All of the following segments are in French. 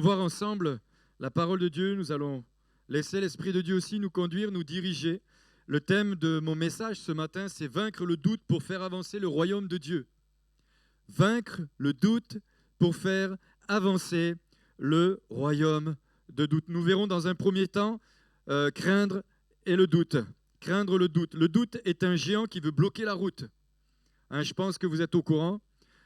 Voir ensemble la parole de Dieu, nous allons laisser l'Esprit de Dieu aussi nous conduire, nous diriger. Le thème de mon message ce matin, c'est vaincre le doute pour faire avancer le royaume de Dieu. Vaincre le doute pour faire avancer le royaume de doute. Nous verrons dans un premier temps craindre et le doute. Craindre le doute. Le doute est un géant qui veut bloquer la route. Je pense que vous êtes au courant.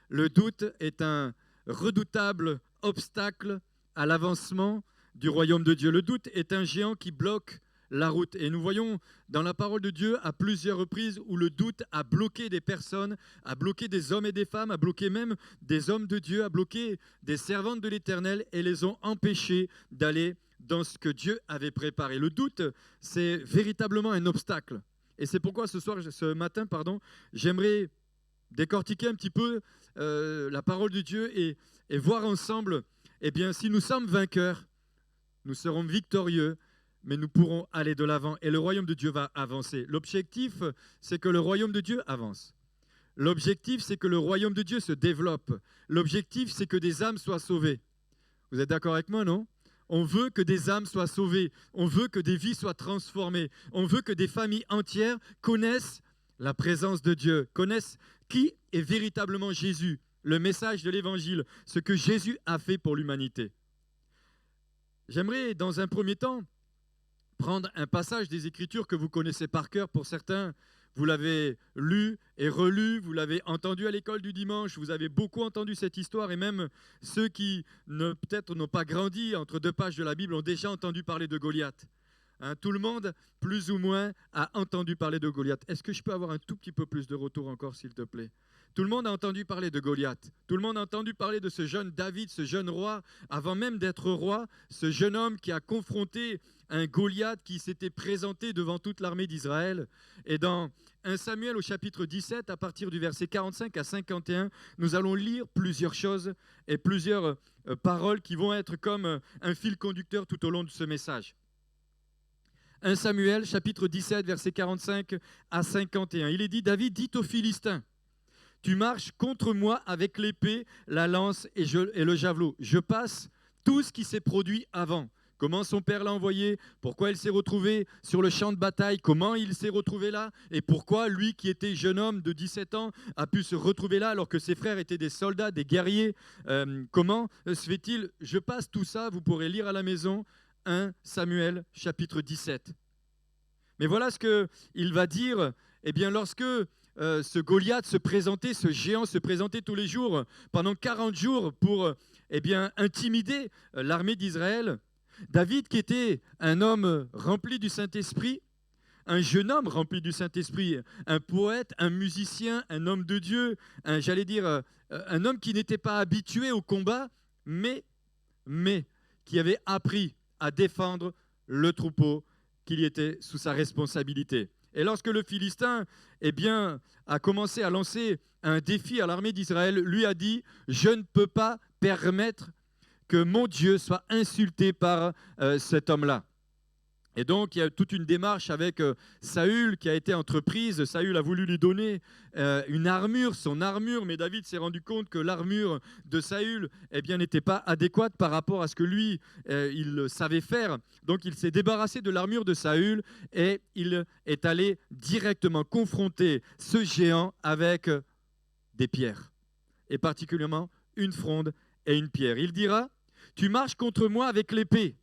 Le doute est un redoutable obstacle à l'avancement du royaume de Dieu. Le doute est un géant qui bloque la route. Et nous voyons dans la parole de Dieu à plusieurs reprises où le doute a bloqué des personnes, a bloqué des hommes et des femmes, a bloqué même des hommes de Dieu, a bloqué des servantes de l'Éternel et les ont empêchés d'aller dans ce que Dieu avait préparé. Le doute, c'est véritablement un obstacle. Et c'est pourquoi ce matin, j'aimerais décortiquer un petit peu la parole de Dieu et voir ensemble, si nous sommes vainqueurs, nous serons victorieux, mais nous pourrons aller de l'avant et le royaume de Dieu va avancer. L'objectif, c'est que le royaume de Dieu avance. L'objectif, c'est que le royaume de Dieu se développe. L'objectif, c'est que des âmes soient sauvées. Vous êtes d'accord avec moi, non ? On veut que des âmes soient sauvées. On veut que des vies soient transformées. On veut que des familles entières connaissent la présence de Dieu, connaissent qui est véritablement Jésus, le message de l'Évangile, ce que Jésus a fait pour l'humanité. J'aimerais, dans un premier temps, prendre un passage des Écritures que vous connaissez par cœur. Pour certains, vous l'avez lu et relu, vous l'avez entendu à l'école du dimanche, vous avez beaucoup entendu cette histoire, et même ceux qui peut-être n'ont pas grandi entre deux pages de la Bible ont déjà entendu parler de Goliath. Tout le monde, plus ou moins, a entendu parler de Goliath. Est-ce que je peux avoir un tout petit peu plus de retour encore, s'il te plaît ? Tout le monde a entendu parler de Goliath. Tout le monde a entendu parler de ce jeune David, ce jeune roi, avant même d'être roi, ce jeune homme qui a confronté un Goliath qui s'était présenté devant toute l'armée d'Israël. Et dans 1 Samuel au chapitre 17, à partir du verset 45 à 51, nous allons lire plusieurs choses et plusieurs paroles qui vont être comme un fil conducteur tout au long de ce message. 1 Samuel, chapitre 17, versets 45 à 51. Il est dit, David dit aux Philistins, tu marches contre moi avec l'épée, la lance et le javelot. Je passe tout ce qui s'est produit avant. Comment son père l'a envoyé, pourquoi il s'est retrouvé sur le champ de bataille, comment il s'est retrouvé là, et pourquoi lui qui était jeune homme de 17 ans a pu se retrouver là alors que ses frères étaient des soldats, des guerriers. Comment se fait-il ? Je passe tout ça, vous pourrez lire à la maison, 1 Samuel chapitre 17. Mais voilà ce qu'il va dire, lorsque ce Goliath se présentait, ce géant se présentait tous les jours, pendant 40 jours pour intimider l'armée d'Israël. David, qui était un homme rempli du Saint-Esprit, un jeune homme rempli du Saint-Esprit, un poète, un musicien, un homme de Dieu, un homme qui n'était pas habitué au combat, mais qui avait appris à défendre le troupeau qui était sous sa responsabilité. Et lorsque le Philistin a commencé à lancer un défi à l'armée d'Israël, lui a dit « Je ne peux pas permettre que mon Dieu soit insulté par cet homme-là ». Et donc, il y a toute une démarche avec Saül qui a été entreprise. Saül a voulu lui donner une armure, son armure, mais David s'est rendu compte que l'armure de Saül n'était pas adéquate par rapport à ce que lui, il savait faire. Donc, il s'est débarrassé de l'armure de Saül et il est allé directement confronter ce géant avec des pierres, et particulièrement une fronde et une pierre. Il dira, « Tu marches contre moi avec l'épée,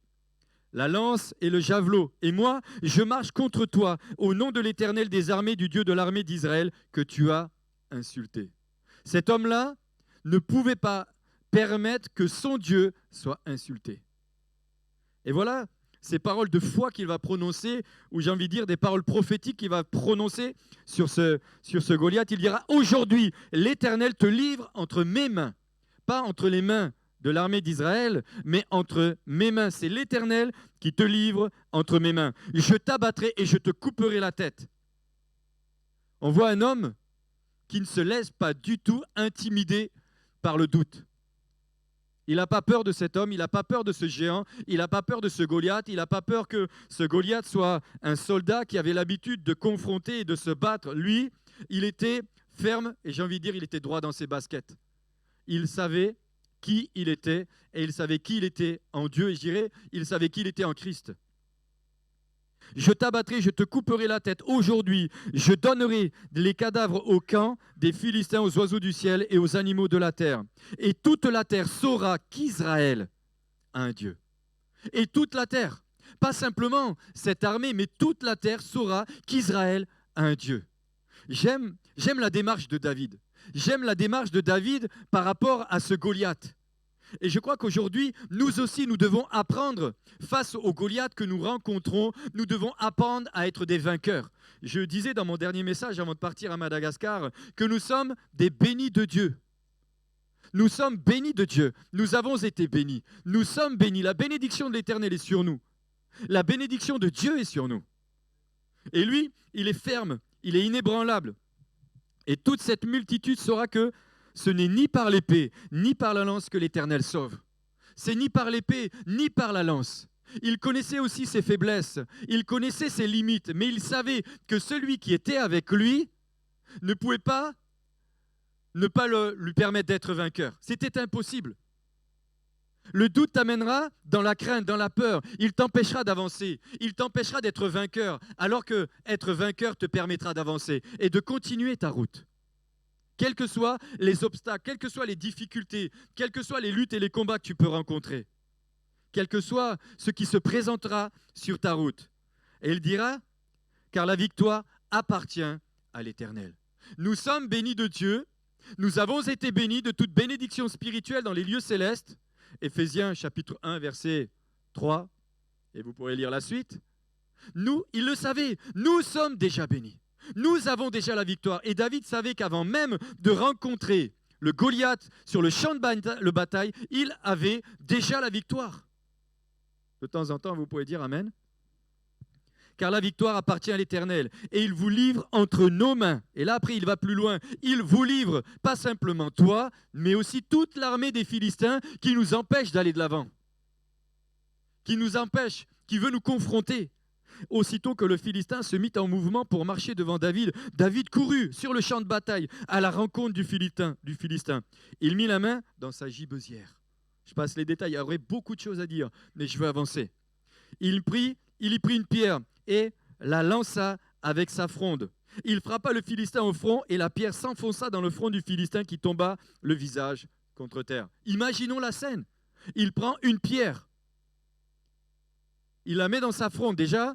la lance et le javelot. Et moi, je marche contre toi, au nom de l'Éternel des armées, du Dieu de l'armée d'Israël, que tu as insulté. » Cet homme-là ne pouvait pas permettre que son Dieu soit insulté. Et voilà ces paroles de foi qu'il va prononcer, ou j'ai envie de dire des paroles prophétiques qu'il va prononcer sur ce Goliath. Il dira, « Aujourd'hui, l'Éternel te livre entre mes mains. » Pas entre les mains de l'armée d'Israël, mais entre mes mains. C'est l'Éternel qui te livre entre mes mains. Je t'abattrai et je te couperai la tête. On voit un homme qui ne se laisse pas du tout intimider par le doute. Il n'a pas peur de cet homme, il n'a pas peur de ce géant, il n'a pas peur de ce Goliath, il n'a pas peur que ce Goliath soit un soldat qui avait l'habitude de confronter et de se battre. Lui, il était ferme et j'ai envie de dire, il était droit dans ses baskets. Il savait qui il était, et il savait qui il était en Dieu, et je dirais, il savait qui il était en Christ. Je t'abattrai, je te couperai la tête. Aujourd'hui, je donnerai les cadavres aux camps des Philistins, aux oiseaux du ciel et aux animaux de la terre. Et toute la terre saura qu'Israël a un Dieu. Et toute la terre, pas simplement cette armée, mais toute la terre saura qu'Israël a un Dieu. J'aime la démarche de David. J'aime la démarche de David par rapport à ce Goliath. Et je crois qu'aujourd'hui, nous aussi, nous devons apprendre, face aux Goliaths que nous rencontrons, nous devons apprendre à être des vainqueurs. Je disais dans mon dernier message avant de partir à Madagascar que nous sommes des bénis de Dieu. Nous sommes bénis de Dieu. Nous avons été bénis. Nous sommes bénis. La bénédiction de l'Éternel est sur nous. La bénédiction de Dieu est sur nous. Et lui, il est ferme, il est inébranlable. Et toute cette multitude saura que ce n'est ni par l'épée, ni par la lance que l'Éternel sauve. C'est ni par l'épée, ni par la lance. Il connaissait aussi ses faiblesses, il connaissait ses limites, mais il savait que celui qui était avec lui ne pouvait pas ne pas lui permettre d'être vainqueur. C'était impossible. Le doute t'amènera dans la crainte, dans la peur. Il t'empêchera d'avancer. Il t'empêchera d'être vainqueur, alors que être vainqueur te permettra d'avancer et de continuer ta route. Quels que soient les obstacles, quelles que soient les difficultés, quelles que soient les luttes et les combats que tu peux rencontrer, quel que soit ce qui se présentera sur ta route. Et il dira, car la victoire appartient à l'Éternel. Nous sommes bénis de Dieu, nous avons été bénis de toute bénédiction spirituelle dans les lieux célestes. Éphésiens chapitre 1, verset 3, et vous pourrez lire la suite. Nous, il le savait, nous sommes déjà bénis. Nous avons déjà la victoire. Et David savait qu'avant même de rencontrer le Goliath sur le champ de bataille, il avait déjà la victoire. De temps en temps, vous pouvez dire Amen. Car la victoire appartient à l'Éternel. Et il vous livre entre nos mains. Et là, après, il va plus loin. Il vous livre, pas simplement toi, mais aussi toute l'armée des Philistins qui nous empêche d'aller de l'avant. Qui nous empêche, qui veut nous confronter. Aussitôt que le Philistin se mit en mouvement pour marcher devant David, David courut sur le champ de bataille à la rencontre du Philistin. Il mit la main dans sa gibecière. Je passe les détails, il y aurait beaucoup de choses à dire, mais je veux avancer. Il y prit une pierre et la lança avec sa fronde. Il frappa le Philistin au front et la pierre s'enfonça dans le front du Philistin qui tomba le visage contre terre. Imaginons la scène. Il prend une pierre. Il la met dans sa fronde. Déjà,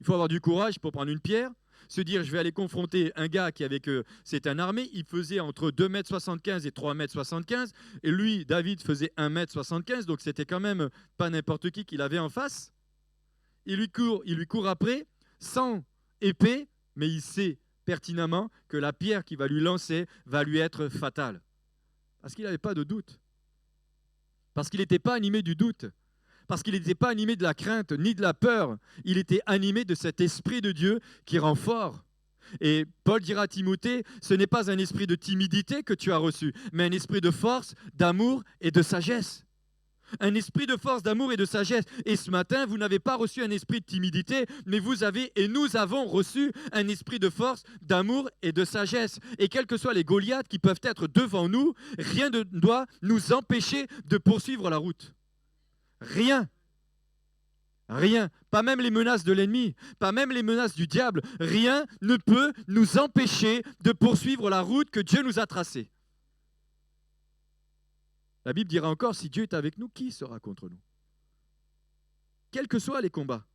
il faut avoir du courage pour prendre une pierre, se dire je vais aller confronter un gars qui avec c'est un armée, il faisait entre 2,75 m et 3,75 m, et lui, David, faisait 1,75 m, donc c'était quand même pas n'importe qui qu'il avait en face. Il lui court après, sans épée, mais il sait pertinemment que la pierre qu'il va lui lancer va lui être fatale. Parce qu'il n'avait pas de doute. Parce qu'il n'était pas animé du doute. Parce qu'il n'était pas animé de la crainte ni de la peur. Il était animé de cet esprit de Dieu qui rend fort. Et Paul dira à Timothée, ce n'est pas un esprit de timidité que tu as reçu, mais un esprit de force, d'amour et de sagesse. Un esprit de force, d'amour et de sagesse. Et ce matin, vous n'avez pas reçu un esprit de timidité, mais vous avez et nous avons reçu un esprit de force, d'amour et de sagesse. Et quels que soient les Goliaths qui peuvent être devant nous, rien ne doit nous empêcher de poursuivre la route. Rien. Rien. Pas même les menaces de l'ennemi, pas même les menaces du diable. Rien ne peut nous empêcher de poursuivre la route que Dieu nous a tracée. La Bible dira encore, si Dieu est avec nous, qui sera contre nous? Quels que soient les combats.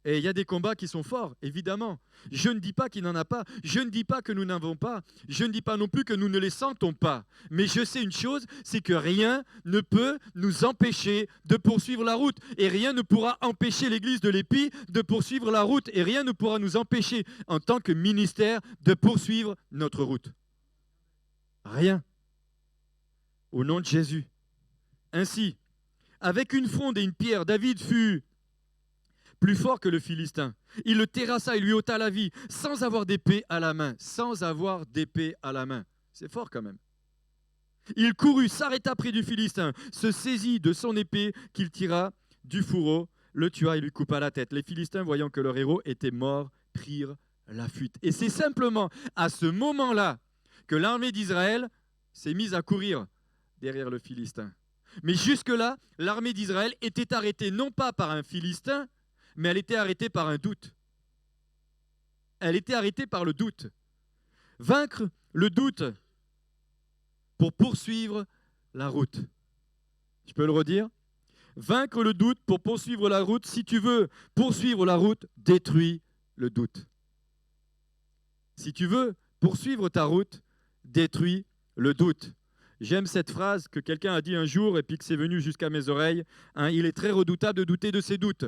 Et il y a des combats qui sont forts, évidemment. Je ne dis pas qu'il n'en a pas. Je ne dis pas que nous n'avons pas. Je ne dis pas non plus que nous ne les sentons pas. Mais je sais une chose, c'est que rien ne peut nous empêcher de poursuivre la route. Et rien ne pourra empêcher l'Église de l'Épi de poursuivre la route. Et rien ne pourra nous empêcher, en tant que ministère, de poursuivre notre route. Rien. Au nom de Jésus. Ainsi, avec une fronde et une pierre, David fut plus fort que le Philistin. Il le terrassa et lui ôta la vie, sans avoir d'épée à la main. Sans avoir d'épée à la main. C'est fort quand même. Il courut, s'arrêta près du Philistin, se saisit de son épée qu'il tira du fourreau, le tua et lui coupa la tête. Les Philistins, voyant que leur héros était mort, prirent la fuite. Et c'est simplement à ce moment-là que l'armée d'Israël s'est mise à courir derrière le Philistin. Mais jusque-là, l'armée d'Israël était arrêtée non pas par un Philistin, mais elle était arrêtée par un doute. Elle était arrêtée par le doute. Vaincre le doute pour poursuivre la route. Je peux le redire? Vaincre le doute pour poursuivre la route. Si tu veux poursuivre la route, détruis le doute. Si tu veux poursuivre ta route, détruis le doute. J'aime cette phrase que quelqu'un a dit un jour et puis que c'est venu jusqu'à mes oreilles. Il est très redoutable de douter de ses doutes.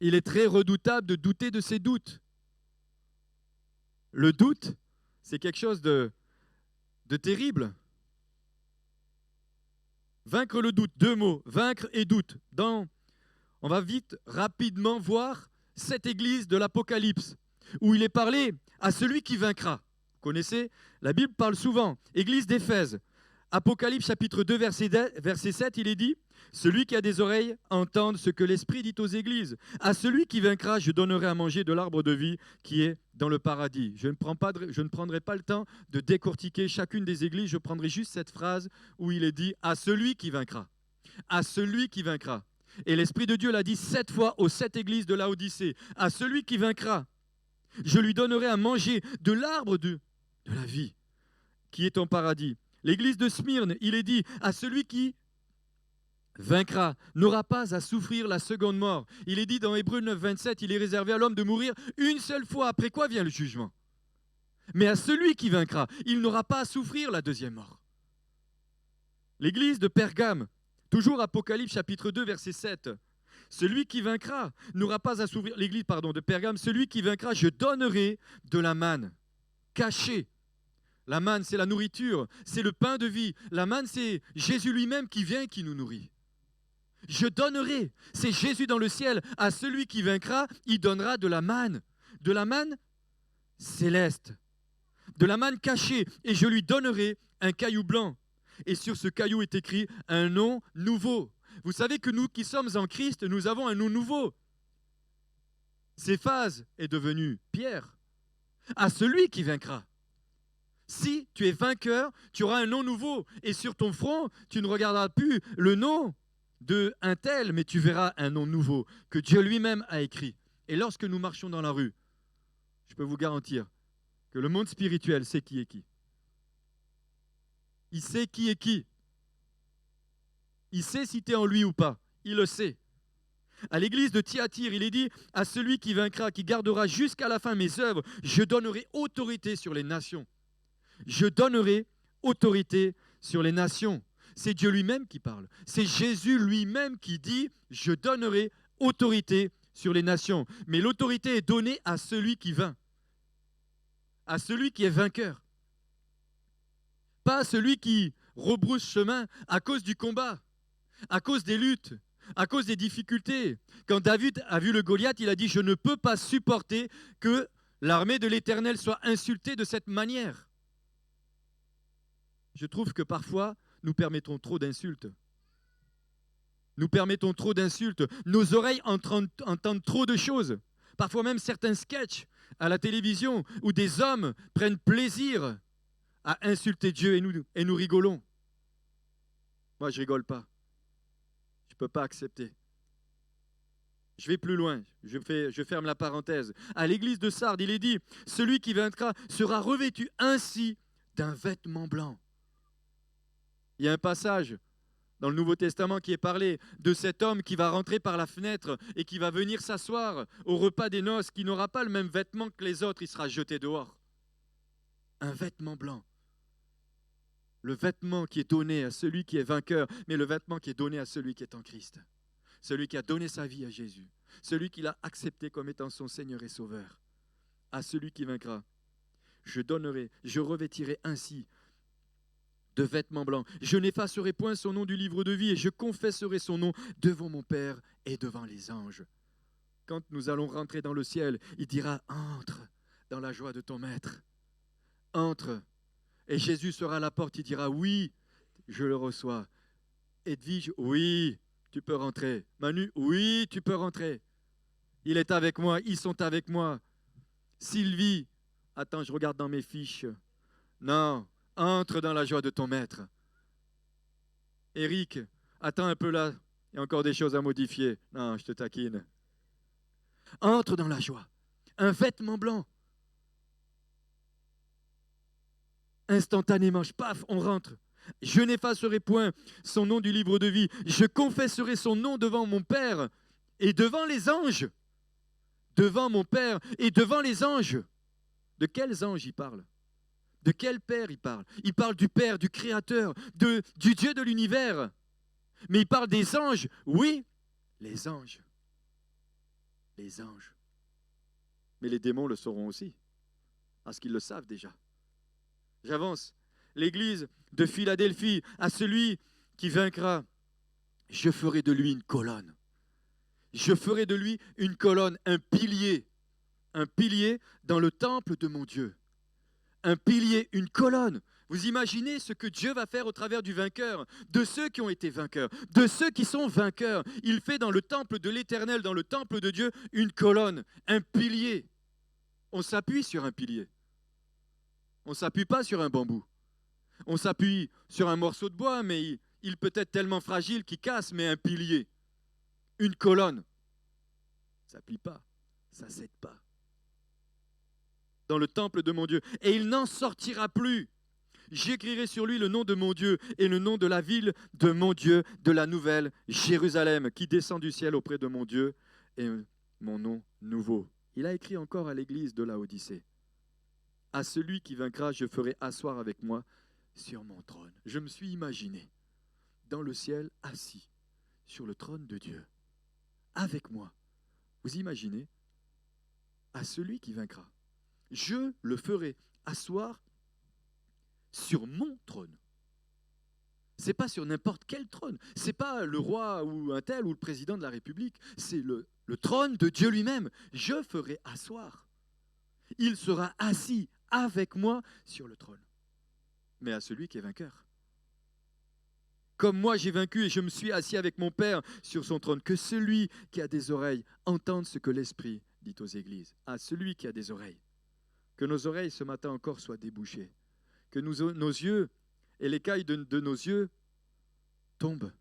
Il est très redoutable de douter de ses doutes. Le doute, c'est quelque chose de terrible. Vaincre le doute, 2 mots, vaincre et doute. On va vite, rapidement voir cette église de l'Apocalypse, où il est parlé à celui qui vaincra. Vous connaissez? La Bible parle souvent. Église d'Éphèse, Apocalypse chapitre 2, verset 7, il est dit « Celui qui a des oreilles, entende ce que l'Esprit dit aux églises. À celui qui vaincra, je donnerai à manger de l'arbre de vie qui est dans le paradis. » Je ne prendrai pas le temps de décortiquer chacune des églises, je prendrai juste cette phrase où il est dit « À celui qui vaincra. » À celui qui vaincra. Et l'Esprit de Dieu l'a dit 7 fois aux 7 églises de Laodicée. À celui qui vaincra, je lui donnerai à manger de l'arbre de la vie qui est en paradis. L'église de Smyrne, il est dit, à celui qui vaincra, n'aura pas à souffrir la seconde mort. Il est dit dans Hébreux 9, 27, il est réservé à l'homme de mourir une seule fois, après quoi vient le jugement. Mais à celui qui vaincra, il n'aura pas à souffrir la deuxième mort. L'église de Pergame, toujours Apocalypse chapitre 2, verset 7, celui qui vaincra n'aura pas à souffrir, l'église de Pergame, celui qui vaincra, je donnerai de la manne cachée. La manne, c'est la nourriture, c'est le pain de vie. La manne, c'est Jésus lui-même qui vient et qui nous nourrit. Je donnerai, c'est Jésus dans le ciel, à celui qui vaincra, il donnera de la manne céleste, de la manne cachée, et je lui donnerai un caillou blanc. Et sur ce caillou est écrit un nom nouveau. Vous savez que nous qui sommes en Christ, nous avons un nom nouveau. Céphase est devenu Pierre. À celui qui vaincra. Si tu es vainqueur, tu auras un nom nouveau. Et sur ton front, tu ne regarderas plus le nom d'un tel, mais tu verras un nom nouveau que Dieu lui-même a écrit. Et lorsque nous marchons dans la rue, je peux vous garantir que le monde spirituel sait qui est qui. Il sait qui est qui. Il sait si tu es en lui ou pas. Il le sait. À l'église de Thyatire, il est dit, à celui qui vaincra, qui gardera jusqu'à la fin mes œuvres, je donnerai autorité sur les nations. Je donnerai autorité sur les nations. C'est Dieu lui-même qui parle. C'est Jésus lui-même qui dit, je donnerai autorité sur les nations. Mais l'autorité est donnée à celui qui vainc, à celui qui est vainqueur. Pas à celui qui rebrousse chemin à cause du combat, à cause des luttes, à cause des difficultés. Quand David a vu le Goliath, il a dit, je ne peux pas supporter que l'armée de l'Éternel soit insultée de cette manière. Je trouve que parfois, nous permettons trop d'insultes. Nous permettons trop d'insultes. Nos oreilles entendent trop de choses. Parfois même certains sketchs à la télévision où des hommes prennent plaisir à insulter Dieu et nous rigolons. Moi, je rigole pas. Je ne peux pas accepter. Je vais plus loin. Je ferme la parenthèse. À l'église de Sardes, il est dit, celui qui vaincra sera revêtu ainsi d'un vêtement blanc. Il y a un passage dans le Nouveau Testament qui est parlé de cet homme qui va rentrer par la fenêtre et qui va venir s'asseoir au repas des noces, qui n'aura pas le même vêtement que les autres, il sera jeté dehors. Un vêtement blanc. Le vêtement qui est donné à celui qui est vainqueur, mais le vêtement qui est donné à celui qui est en Christ. Celui qui a donné sa vie à Jésus. Celui qui l'a accepté comme étant son Seigneur et Sauveur. À celui qui vaincra, je revêtirai ainsi de vêtements blancs. Je n'effacerai point son nom du livre de vie et je confesserai son nom devant mon Père et devant les anges. Quand nous allons rentrer dans le ciel, il dira, entre dans la joie de ton maître. Entre. Et Jésus sera à la porte, il dira, oui, je le reçois. Edwige, oui, tu peux rentrer. Manu, oui, tu peux rentrer. Il est avec moi, ils sont avec moi. Sylvie, attends, je regarde dans mes fiches. Non. Entre dans la joie de ton maître. Eric, attends un peu là, il y a encore des choses à modifier. Non, je te taquine. Entre dans la joie. Un vêtement blanc. Instantanément, paf, on rentre. Je n'effacerai point son nom du livre de vie. Je confesserai son nom devant mon Père et devant les anges. Devant mon Père et devant les anges. De quels anges il parle? De quel Père il parle? Il parle du Père, du Créateur, du Dieu de l'univers. Mais il parle des anges. Oui, les anges. Les anges. Mais les démons le sauront aussi, parce qu'ils le savent déjà. J'avance. L'église de Philadelphie, à celui qui vaincra, je ferai de lui une colonne. Je ferai de lui une colonne, un pilier dans le temple de mon Dieu. Un pilier, une colonne. Vous imaginez ce que Dieu va faire au travers du vainqueur, de ceux qui ont été vainqueurs, de ceux qui sont vainqueurs. Il fait dans le temple de l'Éternel, dans le temple de Dieu, une colonne, un pilier. On s'appuie sur un pilier. On ne s'appuie pas sur un bambou. On s'appuie sur un morceau de bois, mais il peut être tellement fragile qu'il casse, mais un pilier, une colonne, ça ne plie pas, ça ne cède pas. Dans le temple de mon Dieu. Et il n'en sortira plus. J'écrirai sur lui le nom de mon Dieu et le nom de la ville de mon Dieu, de la nouvelle Jérusalem, qui descend du ciel auprès de mon Dieu, et mon nom nouveau. Il a écrit encore à l'église de Laodicée. À celui qui vaincra, je ferai asseoir avec moi sur mon trône. Je me suis imaginé dans le ciel, assis sur le trône de Dieu, avec moi. Vous imaginez? À celui qui vaincra, je le ferai asseoir sur mon trône. C'est pas sur n'importe quel trône. C'est pas le roi ou un tel ou le président de la République. C'est le trône de Dieu lui-même. Je ferai asseoir. Il sera assis avec moi sur le trône. Mais à celui qui est vainqueur. Comme moi j'ai vaincu et je me suis assis avec mon Père sur son trône, que celui qui a des oreilles entende ce que l'Esprit dit aux églises. À celui qui a des oreilles. Que nos oreilles ce matin encore soient débouchées. Que nos yeux et l'écaille de nos yeux tombent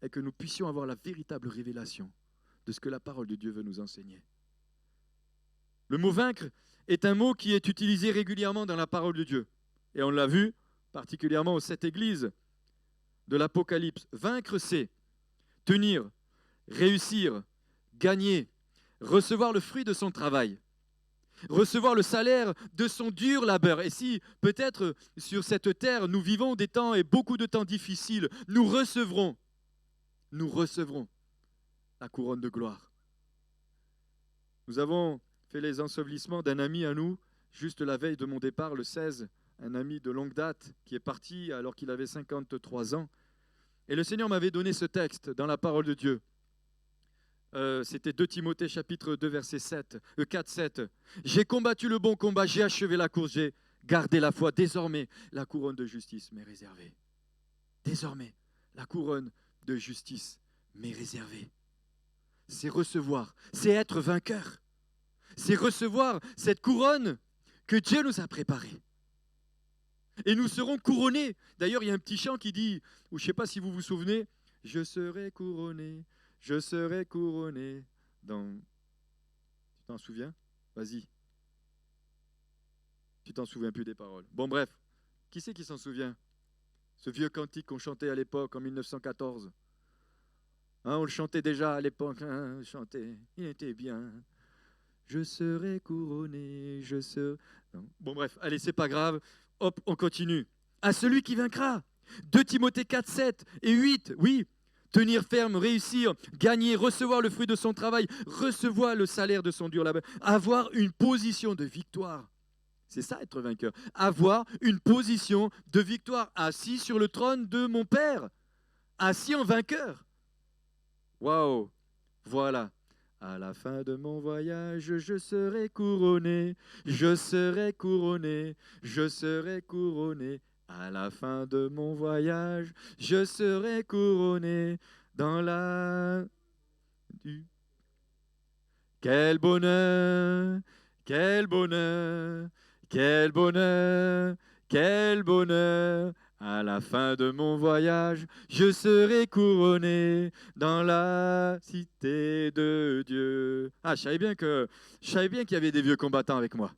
et que nous puissions avoir la véritable révélation de ce que la parole de Dieu veut nous enseigner. Le mot vaincre est un mot qui est utilisé régulièrement dans la parole de Dieu. Et on l'a vu particulièrement aux 7 églises de l'Apocalypse. Vaincre, c'est tenir, réussir, gagner, recevoir le fruit de son travail, recevoir le salaire de son dur labeur. Et si peut-être sur cette terre, nous vivons des temps et beaucoup de temps difficiles, nous recevrons la couronne de gloire. Nous avons fait les ensevelissements d'un ami à nous, juste la veille de mon départ, le 16, un ami de longue date qui est parti alors qu'il avait 53 ans. Et le Seigneur m'avait donné ce texte dans la parole de Dieu. C'était 2 Timothée chapitre 2 verset 4, 7. J'ai combattu le bon combat, j'ai achevé la course, j'ai gardé la foi. Désormais, la couronne de justice m'est réservée. Désormais, la couronne de justice m'est réservée. C'est recevoir, c'est être vainqueur. C'est recevoir cette couronne que Dieu nous a préparée. Et nous serons couronnés. D'ailleurs, il y a un petit chant qui dit, ou je ne sais pas si vous vous souvenez, « Je serai couronné, je serai couronné dans... » Tu t'en souviens? Vas-y. Tu t'en souviens plus des paroles. Bon, bref. Qui c'est qui s'en souvient? Ce vieux cantique qu'on chantait à l'époque, en 1914. Hein, on le chantait déjà à l'époque. Hein, chantait, il était bien. Je serai couronné, je serai... Non. Bon, bref, allez, c'est pas grave. Hop, on continue. À celui qui vaincra. 2 Timothée 4, 7 et 8. Oui, tenir ferme, réussir, gagner, recevoir le fruit de son travail, recevoir le salaire de son dur labeur, avoir une position de victoire. C'est ça être vainqueur. Avoir une position de victoire, assis sur le trône de mon Père, assis en vainqueur. Waouh, voilà. À la fin de mon voyage, je serai couronné, je serai couronné, je serai couronné. À la fin de mon voyage, je serai couronné dans la... Quel bonheur, quel bonheur, quel bonheur, quel bonheur. À la fin de mon voyage, je serai couronné dans la cité de Dieu. Ah, je savais bien qu'il y avait des vieux combattants avec moi.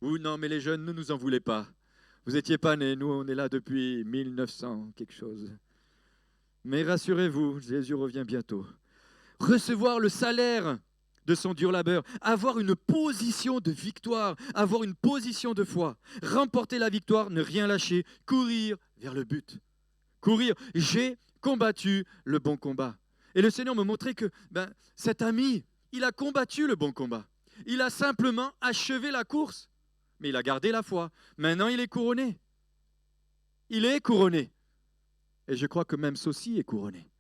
Ou non, mais les jeunes, ne nous en voulez pas. Vous n'étiez pas nés, nous on est là depuis 1900, quelque chose. Mais rassurez-vous, Jésus revient bientôt. Recevoir le salaire de son dur labeur, avoir une position de victoire, avoir une position de foi, remporter la victoire, ne rien lâcher, courir vers le but. Courir, j'ai combattu le bon combat. Et le Seigneur me montrait que cet ami, il a combattu le bon combat. Il a simplement achevé la course, mais il a gardé la foi. Maintenant, il est couronné. Il est couronné. Et je crois que même ceci est couronné.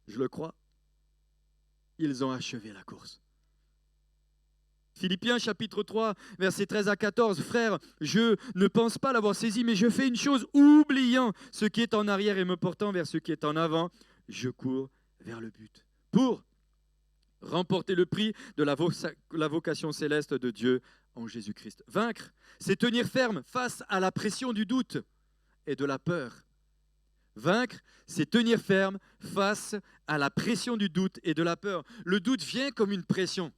Je le crois. Ils ont achevé la course. Philippiens chapitre 3, versets 13 à 14. Frères, je ne pense pas l'avoir saisi, mais je fais une chose, oubliant ce qui est en arrière et me portant vers ce qui est en avant. Je cours vers le but pour remporter le prix de la vocation céleste de Dieu en Jésus-Christ. Vaincre, c'est tenir ferme face à la pression du doute et de la peur. Vaincre, c'est tenir ferme face à la pression du doute et de la peur. Le doute vient comme une pression,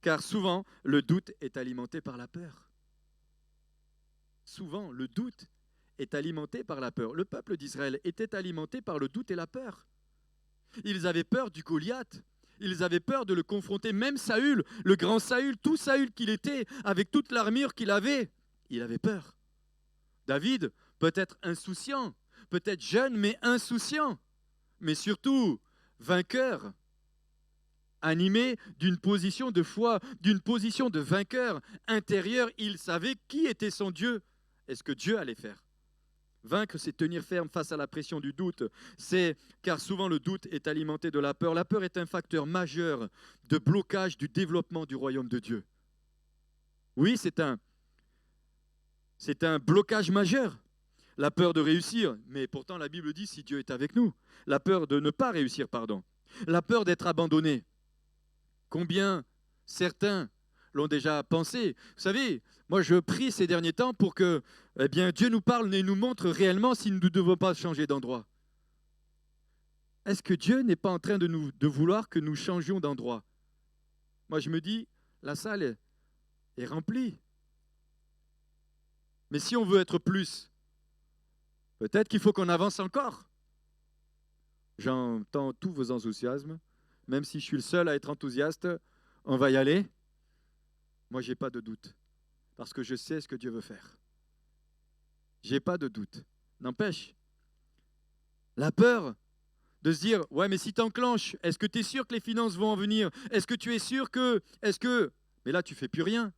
car souvent, le doute est alimenté par la peur. Souvent, le doute est alimenté par la peur. Le peuple d'Israël était alimenté par le doute et la peur. Ils avaient peur du Goliath. Ils avaient peur de le confronter. Même Saül, le grand Saül, tout Saül qu'il était, avec toute l'armure qu'il avait, il avait peur. David, peut-être insouciant, peut-être jeune, mais insouciant, mais surtout vainqueur, animé d'une position de foi, d'une position de vainqueur intérieur. Il savait qui était son Dieu et ce que Dieu allait faire. Vaincre, c'est tenir ferme face à la pression du doute. C'est car souvent le doute est alimenté de la peur. La peur est un facteur majeur de blocage du développement du royaume de Dieu. Oui, c'est un blocage majeur. La peur de réussir, mais pourtant la Bible dit si Dieu est avec nous. La peur de ne pas réussir, pardon. La peur d'être abandonné. Combien certains l'ont déjà pensé. Vous savez, moi je prie ces derniers temps pour que Dieu nous parle et nous montre réellement si nous ne devons pas changer d'endroit. Est-ce que Dieu n'est pas en train de vouloir que nous changions d'endroit? Moi je me dis, la salle est remplie. Mais si on veut être plus, peut-être qu'il faut qu'on avance encore. J'entends tous vos enthousiasmes. Même si je suis le seul à être enthousiaste, on va y aller. Moi, je n'ai pas de doute. Parce que je sais ce que Dieu veut faire. Je n'ai pas de doute. N'empêche, la peur de se dire, ouais, mais si tu enclenches, est-ce que tu es sûr que les finances vont en venir? Est-ce que tu es sûr que... Mais là, tu ne fais plus rien.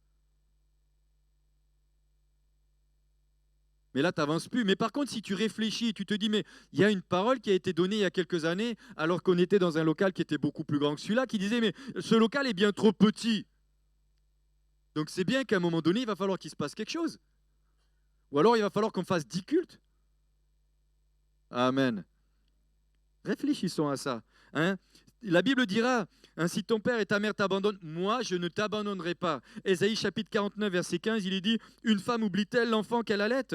Mais là, tu n'avances plus. Mais par contre, si tu réfléchis, tu te dis, mais il y a une parole qui a été donnée il y a quelques années, alors qu'on était dans un local qui était beaucoup plus grand que celui-là, qui disait, mais ce local est bien trop petit. Donc c'est bien qu'à un moment donné, il va falloir qu'il se passe quelque chose. Ou alors, il va falloir qu'on fasse 10 cultes. Amen. Réfléchissons à ça. Hein? La Bible dira, si ton père et ta mère t'abandonnent, moi je ne t'abandonnerai pas. Ésaïe chapitre 49, verset 15, il est dit, une femme oublie-t-elle l'enfant qu'elle allait?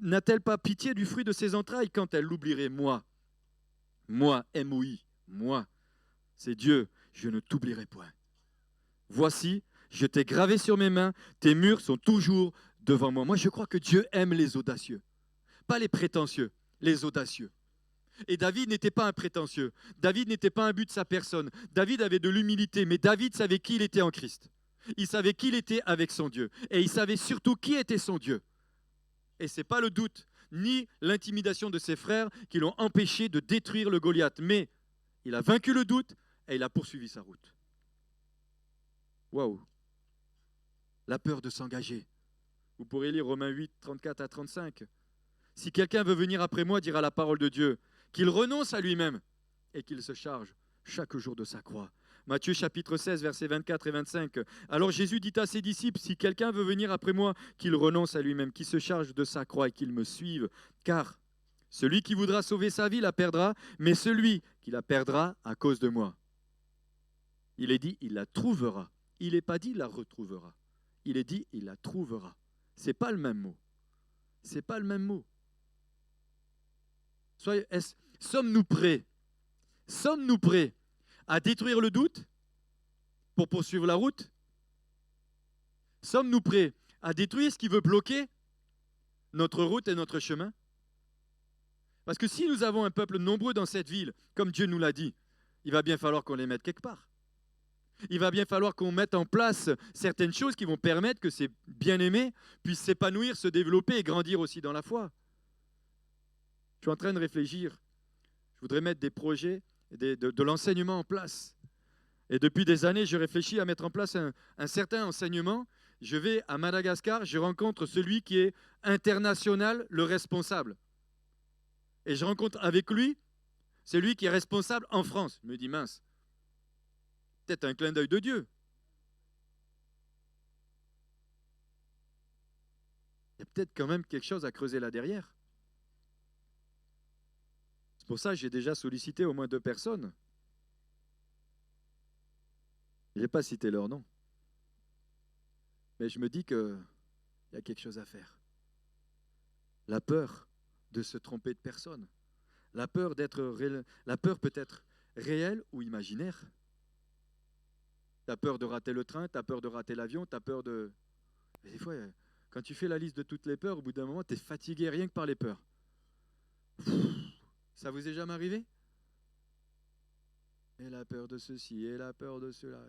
N'a-t-elle pas pitié du fruit de ses entrailles quand elle l'oublierait? Moi, M-O-I, moi, c'est Dieu, je ne t'oublierai point. Voici, je t'ai gravé sur mes mains, tes murs sont toujours devant moi. Moi, je crois que Dieu aime les audacieux, pas les prétentieux, les audacieux. Et David n'était pas un prétentieux. David n'était pas un but de sa personne. David avait de l'humilité, mais David savait qui il était en Christ. Il savait qui il était avec son Dieu. Et il savait surtout qui était son Dieu. Et ce n'est pas le doute, ni l'intimidation de ses frères qui l'ont empêché de détruire le Goliath. Mais il a vaincu le doute et il a poursuivi sa route. Waouh! La peur de s'engager. Vous pourrez lire Romains 8, 34 à 35. Si quelqu'un veut venir après moi, dira la parole de Dieu, qu'il renonce à lui-même et qu'il se charge chaque jour de sa croix. Matthieu chapitre 16, versets 24 et 25. Alors Jésus dit à ses disciples, si quelqu'un veut venir après moi, qu'il renonce à lui-même, qu'il se charge de sa croix et qu'il me suive. Car celui qui voudra sauver sa vie la perdra, mais celui qui la perdra à cause de moi. Il est dit, il la trouvera. Il n'est pas dit, il la retrouvera. Il est dit, il la trouvera. Ce n'est pas le même mot. Ce n'est pas le même mot. Sommes-nous prêts? Sommes-nous prêts à détruire le doute pour poursuivre la route? Sommes-nous prêts à détruire ce qui veut bloquer notre route et notre chemin? Parce que si nous avons un peuple nombreux dans cette ville, comme Dieu nous l'a dit, il va bien falloir qu'on les mette quelque part. Il va bien falloir qu'on mette en place certaines choses qui vont permettre que ces bien-aimés puissent s'épanouir, se développer et grandir aussi dans la foi. Je suis en train de réfléchir. Je voudrais mettre des projets, de l'enseignement en place. Et depuis des années, je réfléchis à mettre en place un certain enseignement. Je vais à Madagascar, je rencontre celui qui est international, le responsable. Et je rencontre avec lui celui qui est responsable en France. Je me dis, mince, peut-être un clin d'œil de Dieu. Il y a peut-être quand même quelque chose à creuser là derrière. C'est pour ça que j'ai déjà sollicité au moins 2 personnes. Je n'ai pas cité leur nom. Mais je me dis qu'il y a quelque chose à faire. La peur de se tromper de personne. La peur peut être réelle ou imaginaire. Tu as peur de rater le train, tu as peur de rater l'avion, tu as peur de... Et des fois, quand tu fais la liste de toutes les peurs, au bout d'un moment, tu es fatigué rien que par les peurs. Ça vous est jamais arrivé? Et la peur de ceci, et la peur de cela.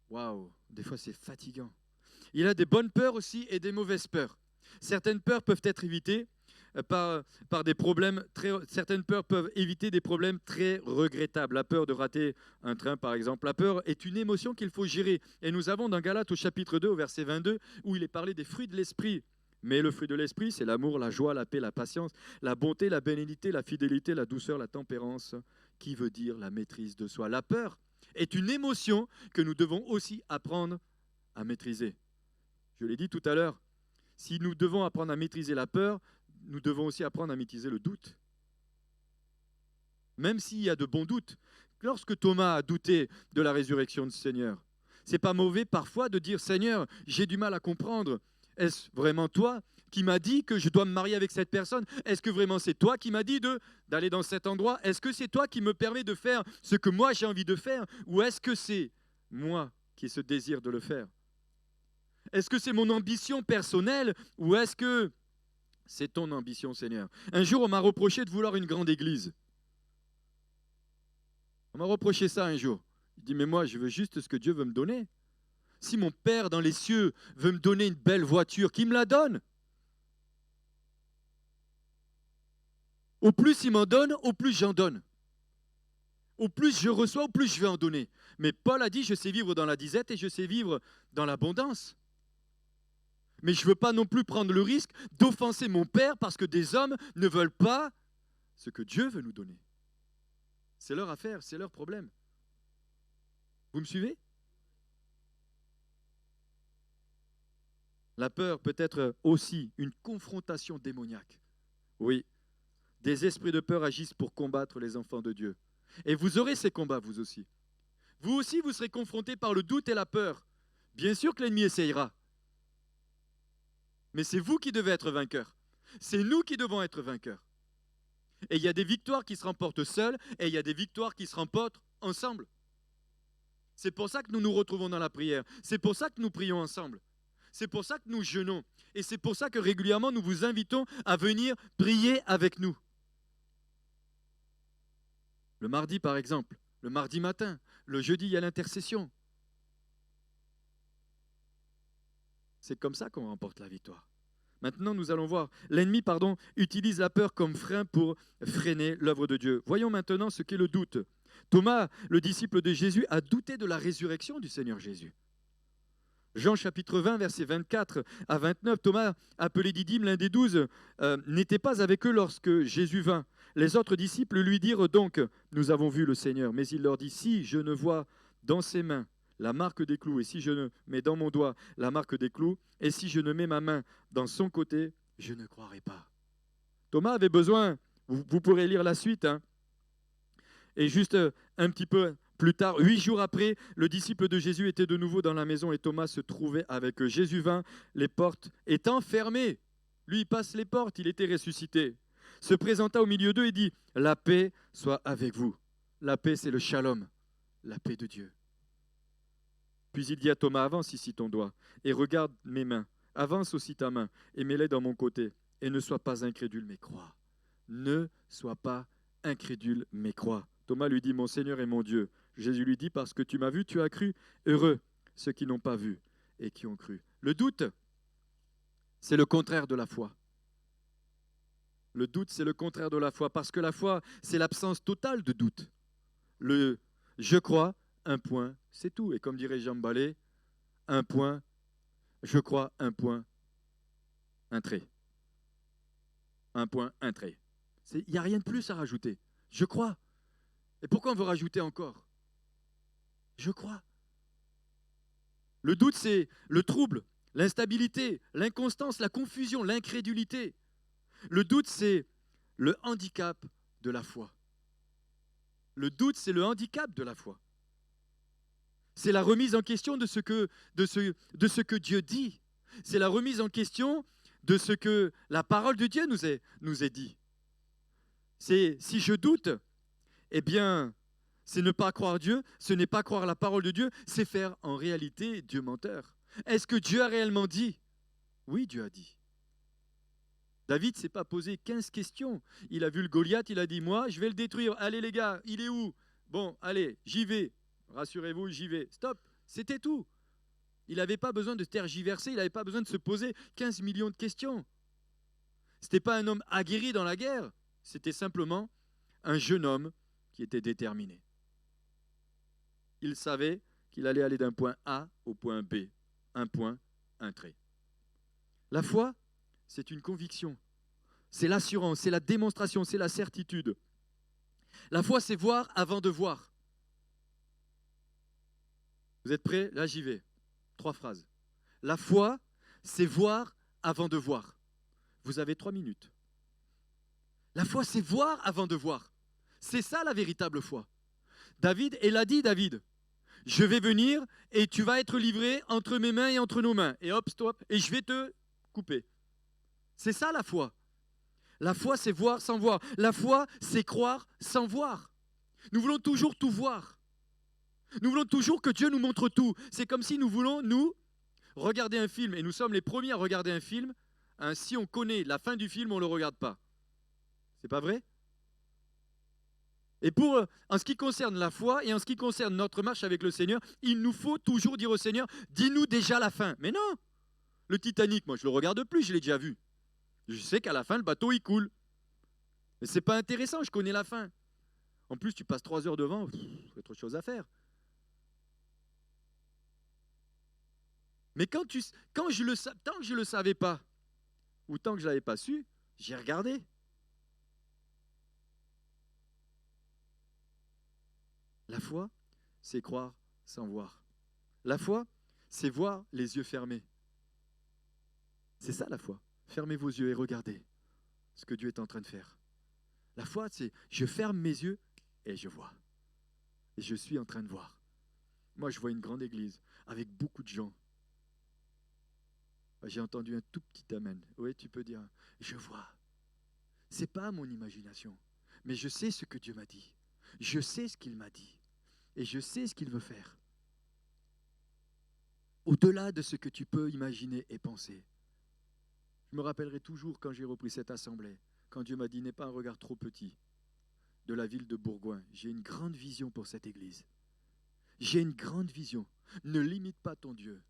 Waouh, des fois c'est fatigant. Il y a des bonnes peurs aussi et des mauvaises peurs. Certaines peurs peuvent être évitées par des problèmes certaines peurs peuvent éviter des problèmes très regrettables. La peur de rater un train, par exemple. La peur est une émotion qu'il faut gérer. Et nous avons dans Galates au chapitre 2, au verset 22, où il est parlé des fruits de l'esprit. Mais le fruit de l'esprit, c'est l'amour, la joie, la paix, la patience, la bonté, la bénignité, la fidélité, la douceur, la tempérance, qui veut dire la maîtrise de soi. La peur est une émotion que nous devons aussi apprendre à maîtriser. Je l'ai dit tout à l'heure, si nous devons apprendre à maîtriser la peur, nous devons aussi apprendre à maîtriser le doute. Même s'il y a de bons doutes. Lorsque Thomas a douté de la résurrection du Seigneur, c'est pas mauvais parfois de dire « Seigneur, j'ai du mal à comprendre. Est-ce vraiment toi qui m'as dit que je dois me marier avec cette personne? Est-ce que vraiment c'est toi qui m'as dit d'aller dans cet endroit? Est-ce que c'est toi qui me permet de faire ce que moi j'ai envie de faire? Ou est-ce que c'est moi qui ai ce désir de le faire? Est-ce que c'est mon ambition personnelle ou est-ce que c'est ton ambition, Seigneur? Un jour, on m'a reproché de vouloir une grande église. On m'a reproché ça un jour. Il dit, mais moi, je veux juste ce que Dieu veut me donner. Si mon Père dans les cieux veut me donner une belle voiture, qu'il me la donne. Au plus il m'en donne, au plus j'en donne. Au plus je reçois, au plus je vais en donner. Mais Paul a dit, je sais vivre dans la disette et je sais vivre dans l'abondance. Mais je ne veux pas non plus prendre le risque d'offenser mon Père parce que des hommes ne veulent pas ce que Dieu veut nous donner. C'est leur affaire, c'est leur problème. Vous me suivez? La peur peut être aussi une confrontation démoniaque. Oui, des esprits de peur agissent pour combattre les enfants de Dieu. Et vous aurez ces combats, vous aussi. Vous aussi, vous serez confrontés par le doute et la peur. Bien sûr que l'ennemi essayera. Mais c'est vous qui devez être vainqueurs. C'est nous qui devons être vainqueurs. Et il y a des victoires qui se remportent seules et il y a des victoires qui se remportent ensemble. C'est pour ça que nous nous retrouvons dans la prière. C'est pour ça que nous prions ensemble. C'est pour ça que nous jeûnons. Et c'est pour ça que régulièrement nous vous invitons à venir prier avec nous. Le mardi par exemple, le mardi matin, le jeudi il y a l'intercession. C'est comme ça qu'on remporte la victoire. Maintenant, nous allons voir. L'ennemi, utilise la peur comme frein pour freiner l'œuvre de Dieu. Voyons maintenant ce qu'est le doute. Thomas, le disciple de Jésus, a douté de la résurrection du Seigneur Jésus. Jean chapitre 20, versets 24 à 29, Thomas, appelé Didyme, l'un des 12, n'était pas avec eux lorsque Jésus vint. Les autres disciples lui dirent donc, « Nous avons vu le Seigneur. » Mais il leur dit, « Si je ne vois dans ses mains la marque des clous, et si je ne mets dans mon doigt la marque des clous, et si je ne mets ma main dans son côté, je ne croirai pas. » Thomas avait besoin, vous pourrez lire la suite, et juste un petit peu plus tard, 8 jours après, le disciple de Jésus était de nouveau dans la maison et Thomas se trouvait avec eux. Jésus vint, les portes étant fermées. Lui, il passe les portes, il était ressuscité. Se présenta au milieu d'eux et dit, la paix soit avec vous. La paix, c'est le shalom, la paix de Dieu. Puis il dit à Thomas, avance ici ton doigt et regarde mes mains. Avance aussi ta main et mets-les dans mon côté. Et ne sois pas incrédule, mais crois. Ne sois pas incrédule, mais crois. Thomas lui dit, mon Seigneur et mon Dieu. Jésus lui dit, parce que tu m'as vu, tu as cru. Heureux ceux qui n'ont pas vu et qui ont cru. Le doute, c'est le contraire de la foi. Le doute, c'est le contraire de la foi, parce que la foi, c'est l'absence totale de doute. Le je crois, un point, c'est tout. Et comme dirait Jean Ballet, un point, je crois, un point, un trait. Un point, un trait. Il n'y a rien de plus à rajouter. Je crois. Et pourquoi on veut rajouter encore? Je crois. Le doute, c'est le trouble, l'instabilité, l'inconstance, la confusion, l'incrédulité. Le doute, c'est le handicap de la foi. Le doute, c'est le handicap de la foi. C'est la remise en question de ce que Dieu dit. C'est la remise en question de ce que la parole de Dieu nous est dit. C'est si je doute, eh bien, c'est ne pas croire Dieu, ce n'est pas croire la parole de Dieu, c'est faire en réalité Dieu menteur. Est-ce que Dieu a réellement dit? Oui, Dieu a dit. David ne s'est pas posé 15 questions. Il a vu le Goliath, il a dit, moi, je vais le détruire. Allez les gars, il est où? Bon, allez, j'y vais. Rassurez-vous, j'y vais. Stop, c'était tout. Il n'avait pas besoin de tergiverser, il n'avait pas besoin de se poser 15 millions de questions. Ce n'était pas un homme aguerri dans la guerre, c'était simplement un jeune homme qui était déterminé. Il savait qu'il allait aller d'un point A au point B. Un point, un trait. La foi, c'est une conviction. C'est l'assurance, c'est la démonstration, c'est la certitude. La foi, c'est voir avant de voir. Vous êtes prêts? Là, j'y vais. 3 phrases. La foi, c'est voir avant de voir. Vous avez 3 minutes. La foi, c'est voir avant de voir. C'est ça la véritable foi. David, elle a dit, David, je vais venir et tu vas être livré entre mes mains et entre nos mains. Et hop, stop, et je vais te couper. C'est ça la foi. La foi, c'est voir sans voir. La foi, c'est croire sans voir. Nous voulons toujours tout voir. Nous voulons toujours que Dieu nous montre tout. C'est comme si nous voulons, nous, regarder un film, et nous sommes les premiers à regarder un film. Hein, si on connaît la fin du film, on ne le regarde pas. C'est pas vrai? Et en ce qui concerne la foi et en ce qui concerne notre marche avec le Seigneur, il nous faut toujours dire au Seigneur, dis-nous déjà la fin. Mais non, le Titanic, moi je ne le regarde plus, je l'ai déjà vu. Je sais qu'à la fin, le bateau il coule. Mais ce n'est pas intéressant, je connais la fin. En plus, tu passes 3 heures devant, il y a autre chose à faire. Mais tant que je ne le savais pas, ou tant que je ne l'avais pas su, j'ai regardé. La foi, c'est croire sans voir. La foi, c'est voir les yeux fermés. C'est ça la foi. Fermez vos yeux et regardez ce que Dieu est en train de faire. La foi, c'est je ferme mes yeux et je vois. Et je suis en train de voir. Moi, je vois une grande église avec beaucoup de gens. J'ai entendu un tout petit amen. Oui, tu peux dire, je vois. Ce n'est pas mon imagination, mais je sais ce que Dieu m'a dit. Je sais ce qu'il m'a dit. Et je sais ce qu'il veut faire. Au-delà de ce que tu peux imaginer et penser. Je me rappellerai toujours quand j'ai repris cette assemblée, quand Dieu m'a dit, n'aie pas un regard trop petit de la ville de Bourgoin. J'ai une grande vision pour cette église. J'ai une grande vision. Ne limite pas ton Dieu.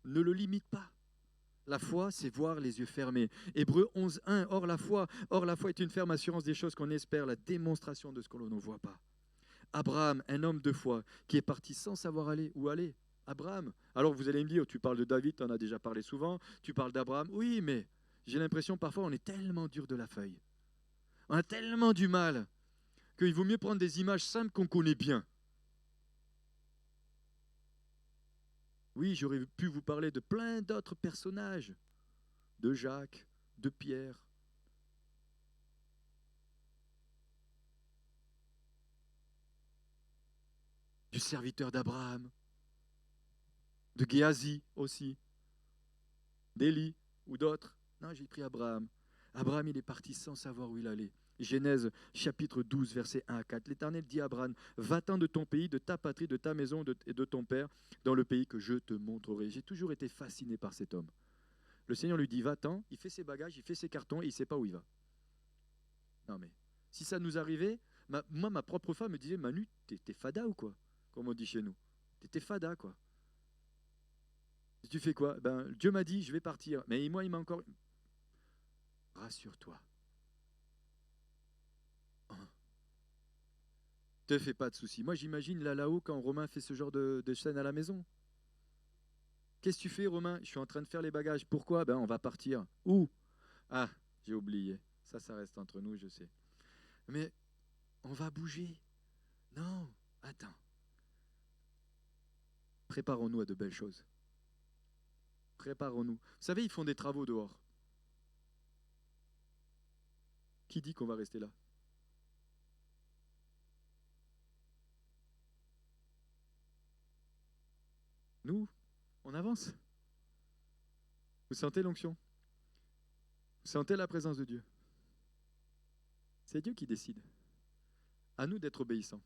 Ne le limite pas. La foi, c'est voir les yeux fermés. Hébreux 11:1, or la foi est une ferme assurance des choses qu'on espère, la démonstration de ce que l'on ne voit pas. Abraham, un homme de foi, qui est parti sans savoir aller où aller. Abraham. Alors vous allez me dire, tu parles de David, tu en as déjà parlé souvent, tu parles d'Abraham. Oui, mais j'ai l'impression parfois on est tellement dur de la feuille. On a tellement du mal qu'il vaut mieux prendre des images simples qu'on connaît bien. Oui, j'aurais pu vous parler de plein d'autres personnages, de Jacques, de Pierre. Du serviteur d'Abraham, de Géasi aussi, d'Élie ou d'autres. Non, j'ai pris Abraham. Abraham, il est parti sans savoir où il allait. Genèse chapitre 12, versets 1 à 4. L'Éternel dit à Abraham, va-t'en de ton pays, de ta patrie, de ta maison et de ton père, dans le pays que je te montrerai. J'ai toujours été fasciné par cet homme. Le Seigneur lui dit, va-t'en, il fait ses bagages, il fait ses cartons et il ne sait pas où il va. Non mais, si ça nous arrivait, moi, ma propre femme me disait, Manu, t'es fada ou quoi? Comme on dit chez nous. T'es fada, quoi. Et tu fais quoi? Ben, Dieu m'a dit, je vais partir. Mais moi, il m'a encore... Rassure-toi. Te fais pas de soucis. Moi, j'imagine là-haut, quand Romain fait ce genre de scène à la maison. Qu'est-ce que tu fais, Romain? Je suis en train de faire les bagages. Pourquoi? Ben, on va partir. Où? Ah, j'ai oublié. Ça reste entre nous, je sais. Mais on va bouger. Non, attends. Préparons-nous à de belles choses. Préparons-nous. Vous savez, ils font des travaux dehors. Qui dit qu'on va rester là? Nous, on avance. Vous sentez l'onction? Vous sentez la présence de Dieu? C'est Dieu qui décide. À nous d'être obéissants.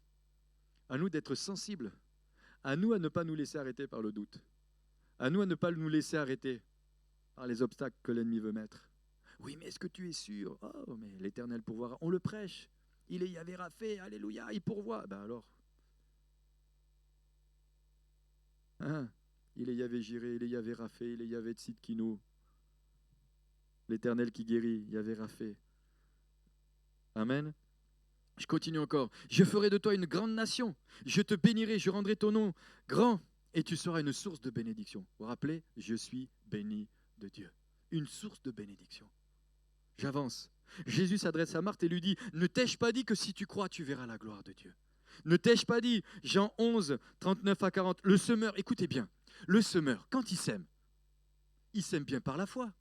À nous d'être sensibles. À nous à ne pas nous laisser arrêter par le doute. À nous à ne pas nous laisser arrêter par les obstacles que l'ennemi veut mettre. Oui, mais est-ce que tu es sûr? Oh, mais l'Éternel pourvoira. On le prêche. Il est Yahvé Rapha, alléluia, il pourvoit. Ben alors. Hein? Il est Yahvé Jiré, il est Yahvé Rapha, il est Yahvé Tzidkinu. L'Éternel qui guérit, Yahvé Rapha. Amen. Je continue encore. Je ferai de toi une grande nation. Je te bénirai, je rendrai ton nom grand et tu seras une source de bénédiction. Vous vous rappelez? Je suis béni de Dieu. Une source de bénédiction. J'avance. Jésus s'adresse à Marthe et lui dit, ne t'ai-je pas dit que si tu crois, tu verras la gloire de Dieu? Ne t'ai-je pas dit, Jean 11, 39 à 40, le semeur, écoutez bien, le semeur, quand il sème bien par la foi.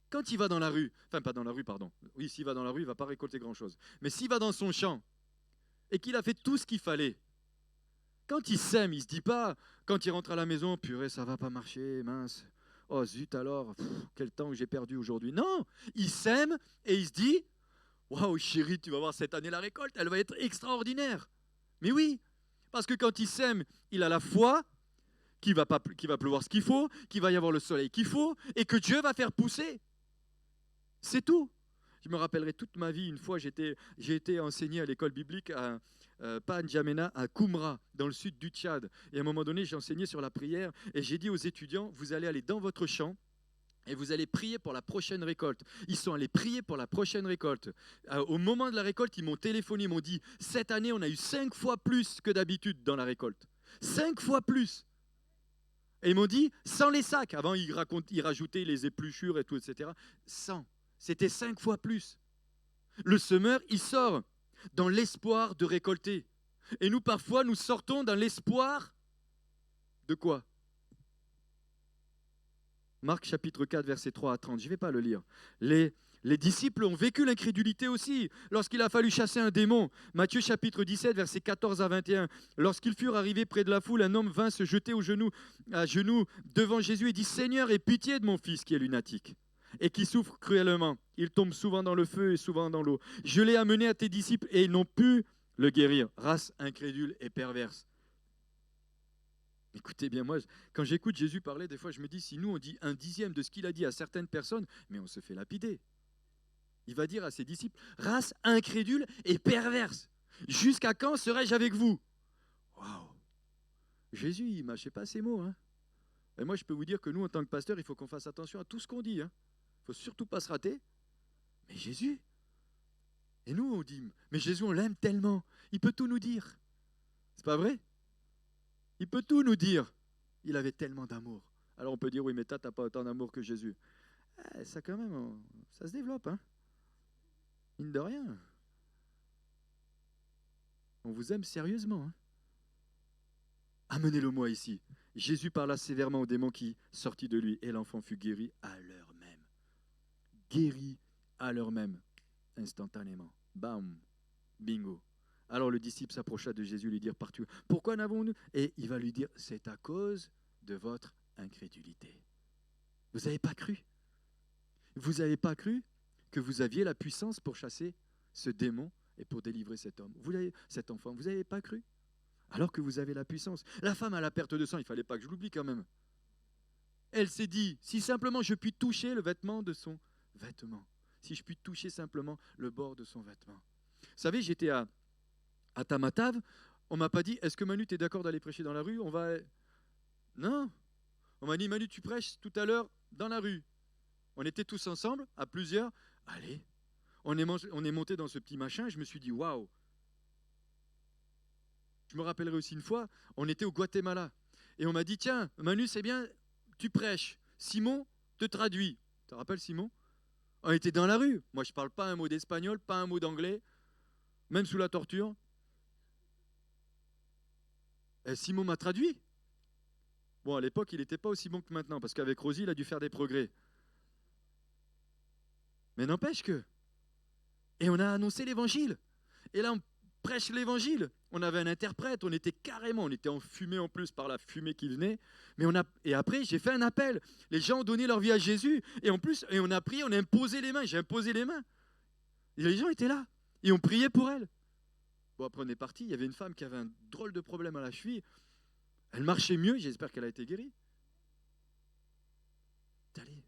Quand il va dans la rue, enfin pas dans la rue, pardon. Oui, s'il va dans la rue, il ne va pas récolter grand-chose. Mais s'il va dans son champ et qu'il a fait tout ce qu'il fallait, quand il sème, il ne se dit pas, quand il rentre à la maison, purée, ça ne va pas marcher, mince. Oh zut alors, quel temps que j'ai perdu aujourd'hui. Non, il sème et il se dit, waouh chérie, tu vas voir cette année la récolte, elle va être extraordinaire. Mais oui, parce que quand il sème, il a la foi qu'il va pleuvoir ce qu'il faut, qu'il va y avoir le soleil qu'il faut et que Dieu va faire pousser. C'est tout. Je me rappellerai toute ma vie, une fois j'ai été enseigné à l'école biblique pas à N'Djamena, à Koumra, dans le sud du Tchad. Et à un moment donné, j'ai enseigné sur la prière et j'ai dit aux étudiants, vous allez aller dans votre champ et vous allez prier pour la prochaine récolte. Ils sont allés prier pour la prochaine récolte. Au moment de la récolte, ils m'ont téléphoné, ils m'ont dit, cette année, on a eu 5 fois plus que d'habitude dans la récolte. 5 fois plus. Et ils m'ont dit, sans les sacs. Avant, ils rajoutaient les épluchures et tout, etc. Sans. C'était 5 fois plus. Le semeur, il sort dans l'espoir de récolter. Et nous, parfois, nous sortons dans l'espoir de quoi? Marc chapitre 4, versets 3 à 30. Je ne vais pas le lire. Les disciples ont vécu l'incrédulité aussi lorsqu'il a fallu chasser un démon. Matthieu chapitre 17, versets 14 à 21. Lorsqu'ils furent arrivés près de la foule, un homme vint se jeter à genoux devant Jésus et dit, Seigneur, aie pitié de mon fils qui est lunatique et qui souffre cruellement. Il tombe souvent dans le feu et souvent dans l'eau. Je l'ai amené à tes disciples et ils n'ont pu le guérir. Race incrédule et perverse. Écoutez bien, moi, quand j'écoute Jésus parler, des fois je me dis, si nous on dit 1/10 de ce qu'il a dit à certaines personnes, mais on se fait lapider. Il va dire à ses disciples, race incrédule et perverse. Jusqu'à quand serai-je avec vous? Waouh! Jésus, il ne mâchait pas ces mots. Hein. Et moi, je peux vous dire que nous, en tant que pasteurs, il faut qu'on fasse attention à tout ce qu'on dit. Hein. Il ne faut surtout pas se rater. Mais Jésus, et nous on dit, mais Jésus on l'aime tellement, il peut tout nous dire. C'est pas vrai? Il peut tout nous dire. Il avait tellement d'amour. Alors on peut dire, oui mais toi t'as pas autant d'amour que Jésus. Ça quand même, ça se développe. Hein. Mine de rien. On vous aime sérieusement. Hein. Amenez-le-moi ici. Jésus parla sévèrement au démon qui sortit de lui et l'enfant fut guéri à l'heure même. Guéri à l'heure même. Instantanément. Bam, bingo. Alors le disciple s'approcha de Jésus et lui dit, partout, pourquoi n'avons-nous? Et il va lui dire, c'est à cause de votre incrédulité. Vous n'avez pas cru? Vous n'avez pas cru que vous aviez la puissance pour chasser ce démon et pour délivrer cet homme, cet enfant. Vous n'avez pas cru, alors que vous avez la puissance. La femme à la perte de sang, il ne fallait pas que je l'oublie quand même. Elle s'est dit, si simplement je puis toucher le vêtement de son vêtement, si je puis toucher simplement le bord de son vêtement. Vous savez, j'étais à Tamatave, on ne m'a pas dit, est-ce que Manu, tu es d'accord d'aller prêcher dans la rue? Non. On m'a dit, Manu, tu prêches tout à l'heure dans la rue. On était tous ensemble, à plusieurs. Allez, on est monté dans ce petit machin, et je me suis dit, waouh. Je me rappellerai aussi une fois, on était au Guatemala. Et on m'a dit, tiens, Manu, c'est bien, tu prêches. Simon te traduit. Tu te rappelles Simon? On était dans la rue. Moi, je ne parle pas un mot d'espagnol, pas un mot d'anglais, même sous la torture. Et Simon m'a traduit. Bon, à l'époque, il n'était pas aussi bon que maintenant, parce qu'avec Rosie, il a dû faire des progrès. Mais n'empêche que... Et on a annoncé l'évangile. Et là, on prêche l'évangile. On avait un interprète, on était enfumés en plus par la fumée qui venait. Et après, j'ai fait un appel. Les gens ont donné leur vie à Jésus. Et en plus, on a prié, on a imposé les mains. J'ai imposé les mains. Et les gens étaient là. Et on priait pour elle. Bon, après, on est parti. Il y avait une femme qui avait un drôle de problème à la cheville. Elle marchait mieux. J'espère qu'elle a été guérie. Allez.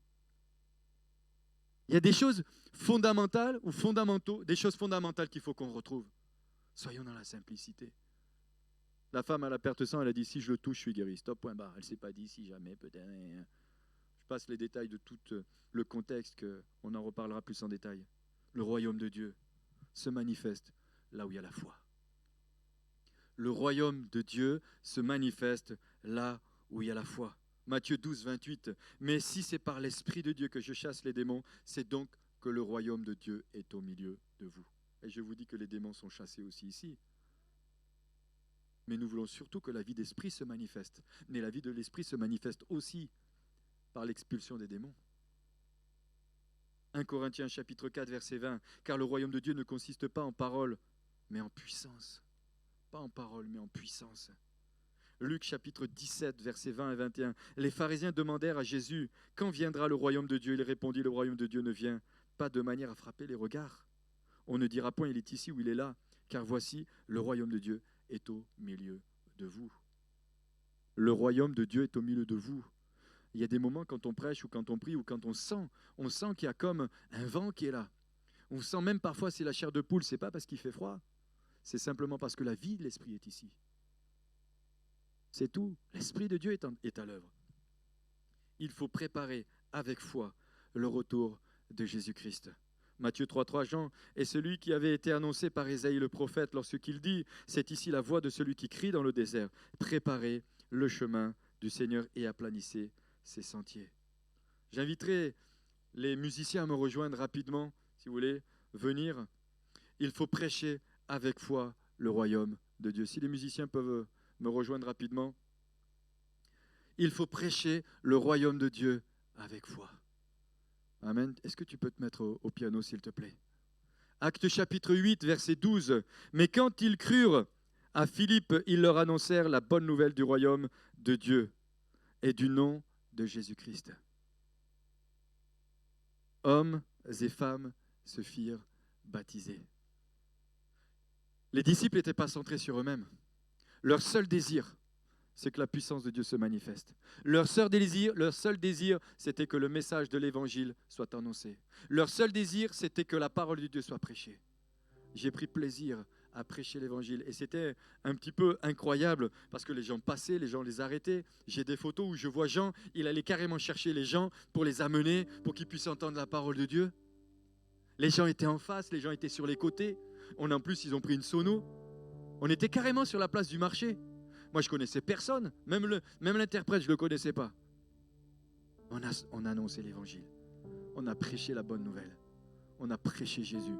Il y a des choses fondamentales ou fondamentaux, des choses fondamentales qu'il faut qu'on retrouve. Soyons dans la simplicité. La femme à la perte de sang, elle a dit, si je le touche, je suis guéri. Stop, point barre. Elle ne s'est pas dit, si jamais, peut-être. Je passe les détails de tout le contexte, on en reparlera plus en détail. Le royaume de Dieu se manifeste là où il y a la foi. Le royaume de Dieu se manifeste là où il y a la foi. Matthieu 12, 28. Mais si c'est par l'Esprit de Dieu que je chasse les démons, c'est donc que le royaume de Dieu est au milieu de vous. Et je vous dis que les démons sont chassés aussi ici. Mais nous voulons surtout que la vie d'esprit se manifeste. Mais la vie de l'esprit se manifeste aussi par l'expulsion des démons. 1 Corinthiens chapitre 4, verset 20. Car le royaume de Dieu ne consiste pas en parole, mais en puissance. Pas en parole, mais en puissance. Luc chapitre 17, versets 20 et 21. Les pharisiens demandèrent à Jésus, quand viendra le royaume de Dieu? Il répondit, le royaume de Dieu ne vient pas de manière à frapper les regards. On ne dira point, il est ici ou il est là, car voici, le royaume de Dieu est au milieu de vous. Le royaume de Dieu est au milieu de vous. Il y a des moments quand on prêche ou quand on prie ou quand on sent qu'il y a comme un vent qui est là. On sent même parfois c'est la chair de poule, c'est pas parce qu'il fait froid, c'est simplement parce que la vie de l'Esprit est ici. C'est tout. L'Esprit de Dieu est à l'œuvre. Il faut préparer avec foi le retour de Jésus-Christ. Matthieu 3,3, Jean est celui qui avait été annoncé par Ésaïe le prophète lorsqu'il dit « C'est ici la voix de celui qui crie dans le désert. Préparez le chemin du Seigneur et aplanissez ses sentiers. » J'inviterai les musiciens à me rejoindre rapidement, si vous voulez, venir. Il faut prêcher avec foi le royaume de Dieu. Si les musiciens peuvent me rejoindre rapidement. Il faut prêcher le royaume de Dieu avec foi. Amen. Est-ce que tu peux te mettre au piano, s'il te plaît? Actes chapitre 8, verset 12. Mais quand ils crurent à Philippe, ils leur annoncèrent la bonne nouvelle du royaume de Dieu et du nom de Jésus-Christ. Hommes et femmes se firent baptiser. Les disciples n'étaient pas centrés sur eux-mêmes. Leur seul désir, c'est que la puissance de Dieu se manifeste. Leur seul désir, c'était que le message de l'Évangile soit annoncé. Leur seul désir, c'était que la parole de Dieu soit prêchée. J'ai pris plaisir à prêcher l'Évangile. Et c'était un petit peu incroyable parce que les gens passaient, les gens les arrêtaient. J'ai des photos où je vois Jean, il allait carrément chercher les gens pour les amener, pour qu'ils puissent entendre la parole de Dieu. Les gens étaient en face, les gens étaient sur les côtés. En plus, ils ont pris une sono. On était carrément sur la place du marché. Moi, je ne connaissais personne. Même l'interprète, je ne le connaissais pas. On a annoncé l'Évangile. On a prêché la bonne nouvelle. On a prêché Jésus.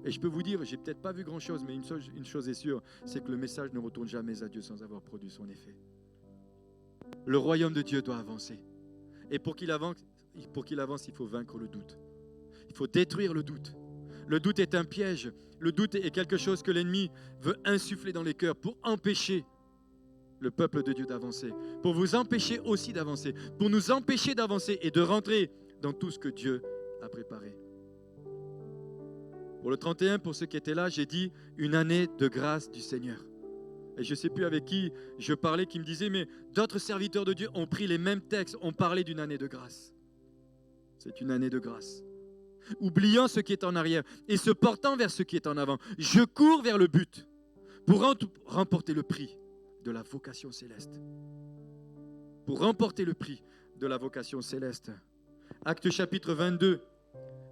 Et je peux vous dire, j'ai peut-être pas vu grand-chose, mais une chose est sûre, c'est que le message ne retourne jamais à Dieu sans avoir produit son effet. Le royaume de Dieu doit avancer. Et pour qu'il avance, il faut vaincre le doute. Il faut détruire le doute. Le doute est un piège. Le doute est quelque chose que l'ennemi veut insuffler dans les cœurs pour empêcher le peuple de Dieu d'avancer, pour vous empêcher aussi d'avancer, pour nous empêcher d'avancer et de rentrer dans tout ce que Dieu à préparer. Pour le 31, pour ceux qui étaient là, j'ai dit une année de grâce du Seigneur. Et je ne sais plus avec qui je parlais, qui me disait, mais d'autres serviteurs de Dieu ont pris les mêmes textes, ont parlé d'une année de grâce. C'est une année de grâce. Oubliant ce qui est en arrière et se portant vers ce qui est en avant. Je cours vers le but pour remporter le prix de la vocation céleste. Pour remporter le prix de la vocation céleste. Actes chapitre 22,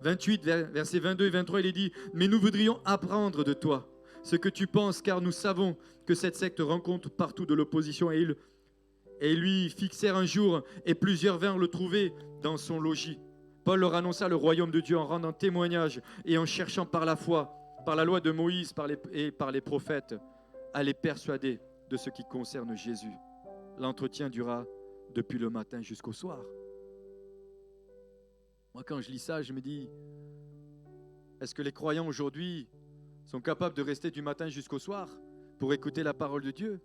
28, versets 22 et 23, il est dit « Mais nous voudrions apprendre de toi ce que tu penses, car nous savons que cette secte rencontre partout de l'opposition. » Et ils lui fixèrent un jour, et plusieurs vinrent le trouver dans son logis. Paul leur annonça le royaume de Dieu en rendant témoignage et en cherchant par la foi, par la loi de Moïse et par les prophètes, à les persuader de ce qui concerne Jésus. L'entretien dura depuis le matin jusqu'au soir. Moi, quand je lis ça, je me dis, est-ce que les croyants aujourd'hui sont capables de rester du matin jusqu'au soir pour écouter la parole de Dieu?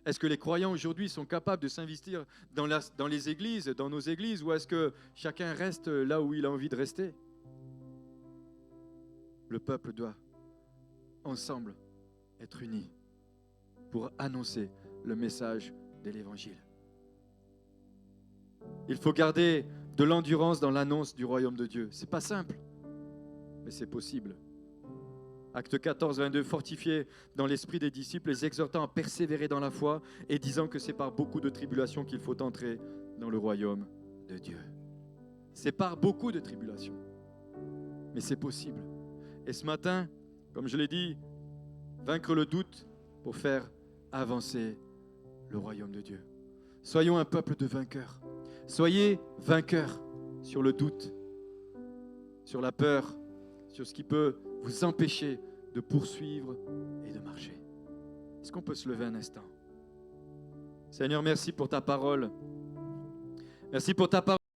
Est-ce que les croyants aujourd'hui sont capables de s'investir dans les églises, dans nos églises, ou est-ce que chacun reste là où il a envie de rester? Le peuple doit, ensemble, être unis pour annoncer le message de l'Évangile. Il faut garder de l'endurance dans l'annonce du royaume de Dieu. Ce n'est pas simple, mais c'est possible. Acte 14, 22, fortifiés dans l'esprit des disciples, les exhortant à persévérer dans la foi et disant que c'est par beaucoup de tribulations qu'il faut entrer dans le royaume de Dieu. C'est par beaucoup de tribulations, mais c'est possible. Et ce matin, comme je l'ai dit, vaincre le doute pour faire avancer le royaume de Dieu. Soyons un peuple de vainqueurs. Soyez vainqueurs sur le doute, sur la peur, sur ce qui peut vous empêcher de poursuivre et de marcher. Est-ce qu'on peut se lever un instant? Seigneur, merci pour ta parole. Merci pour ta parole.